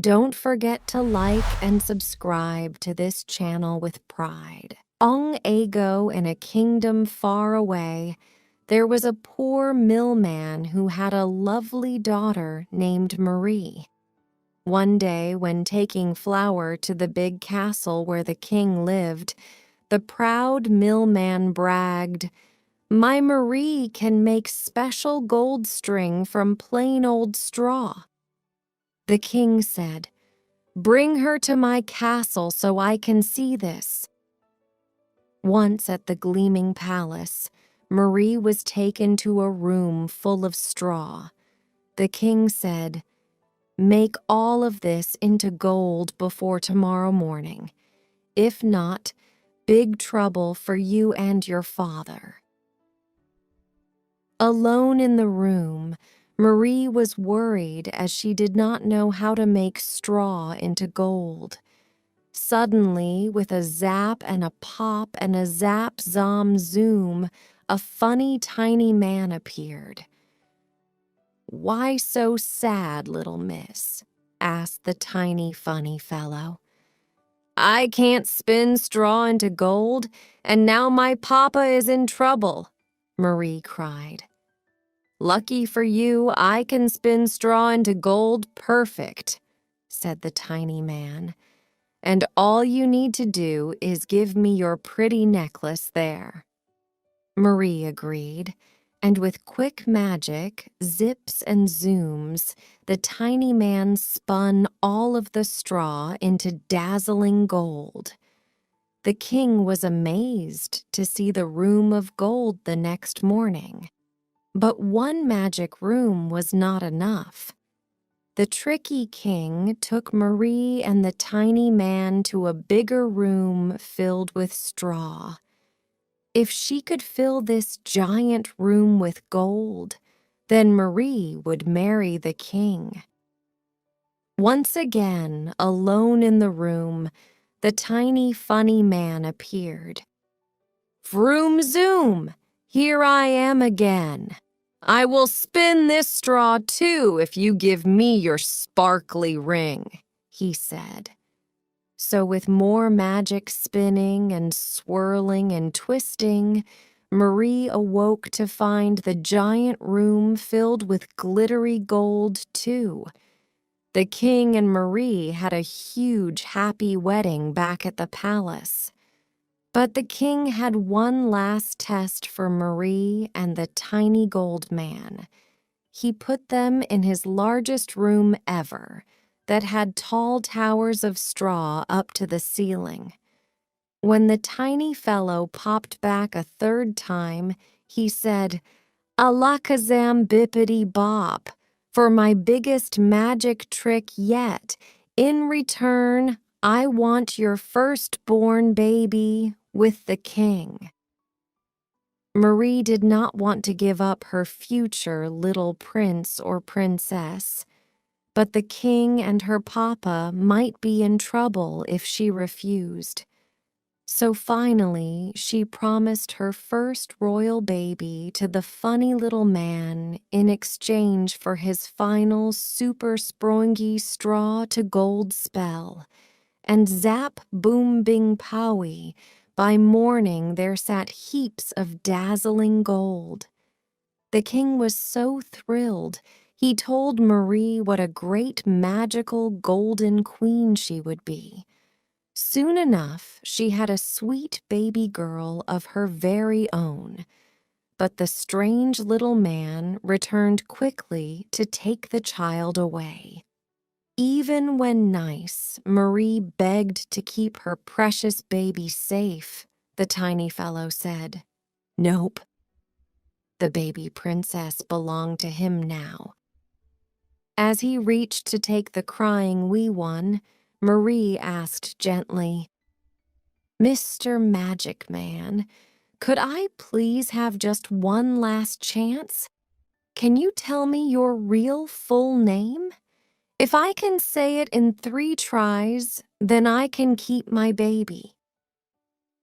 Don't forget to like and subscribe to this channel with pride. Long ago, in a kingdom far away, there was a poor millman who had a lovely daughter named Marie. One day, when taking flour to the big castle where the king lived, the proud millman bragged, "My Marie can make special gold string from plain old straw." The king said, "Bring her to my castle so I can see this." Once at the gleaming palace, Marie was taken to a room full of straw. The king said, "Make all of this into gold before tomorrow morning. If not, big trouble for you and your father." Alone in the room, Marie was worried as she did not know how to make straw into gold. Suddenly, with a zap and a pop and a zap zom zoom, a funny tiny man appeared. "Why so sad, little miss?" asked the tiny funny fellow. "I can't spin straw into gold, and now my papa is in trouble," Marie cried. "Lucky for you, I can spin straw into gold perfect," said the tiny man. "And all you need to do is give me your pretty necklace there." Marie agreed, and with quick magic, zips and zooms, the tiny man spun all of the straw into dazzling gold. The king was amazed to see the room of gold the next morning. But one magic room was not enough. The tricky king took Marie and the tiny man to a bigger room filled with straw. If she could fill this giant room with gold, then Marie would marry the king. Once again, alone in the room, the tiny funny man appeared. "Vroom zoom! Here I am again. I will spin this straw too if you give me your sparkly ring," he said. So with more magic spinning and swirling and twisting, Marie awoke to find the giant room filled with glittery gold too. The king and Marie had a huge happy wedding back at the palace. But the king had one last test for Marie and the tiny gold man. He put them in his largest room ever, that had tall towers of straw up to the ceiling. When the tiny fellow popped back a third time, he said, "Alakazam bippity bop, for my biggest magic trick yet. In return, I want your firstborn baby with the king." Marie did not want to give up her future little prince or princess, but the king and her papa might be in trouble if she refused. So finally, she promised her first royal baby to the funny little man in exchange for his final super sprongy straw to gold spell. And zap boom bing powie, by morning there sat heaps of dazzling gold. The king was so thrilled, he told Marie what a great magical golden queen she would be. Soon enough, she had a sweet baby girl of her very own. But the strange little man returned quickly to take the child away. Even when nice, Marie begged to keep her precious baby safe, the tiny fellow said. "Nope. The baby princess belonged to him now." As he reached to take the crying wee one, Marie asked gently, "Mr. Magic Man, could I please have just one last chance? Can you tell me your real full name? If I can say it in 3 tries, then I can keep my baby."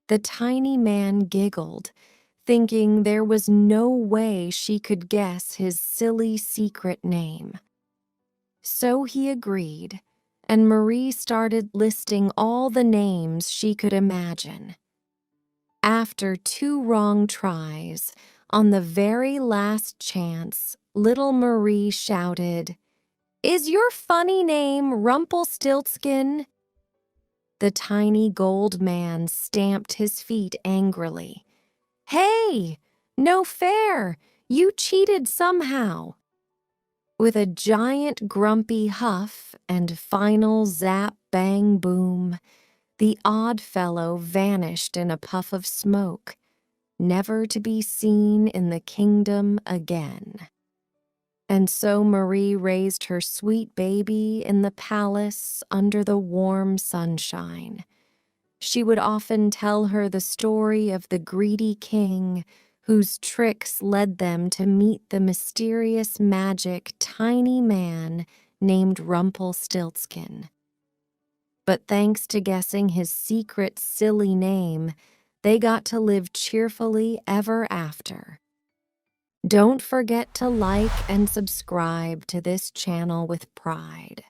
The tiny man giggled, thinking there was no way she could guess his silly secret name. So he agreed, and Marie started listing all the names she could imagine. After 2 wrong tries, on the very last chance, little Marie shouted, "Is your funny name Rumpelstiltskin?" The tiny gold man stamped his feet angrily. "Hey! No fair! You cheated somehow!" With a giant grumpy huff and final zap bang boom, the odd fellow vanished in a puff of smoke, never to be seen in the kingdom again. And so Marie raised her sweet baby in the palace under the warm sunshine. She would often tell her the story of the greedy king whose tricks led them to meet the mysterious magic tiny man named Rumpelstiltskin. But thanks to guessing his secret silly name, they got to live cheerfully ever after. Don't forget to like and subscribe to this channel with pride.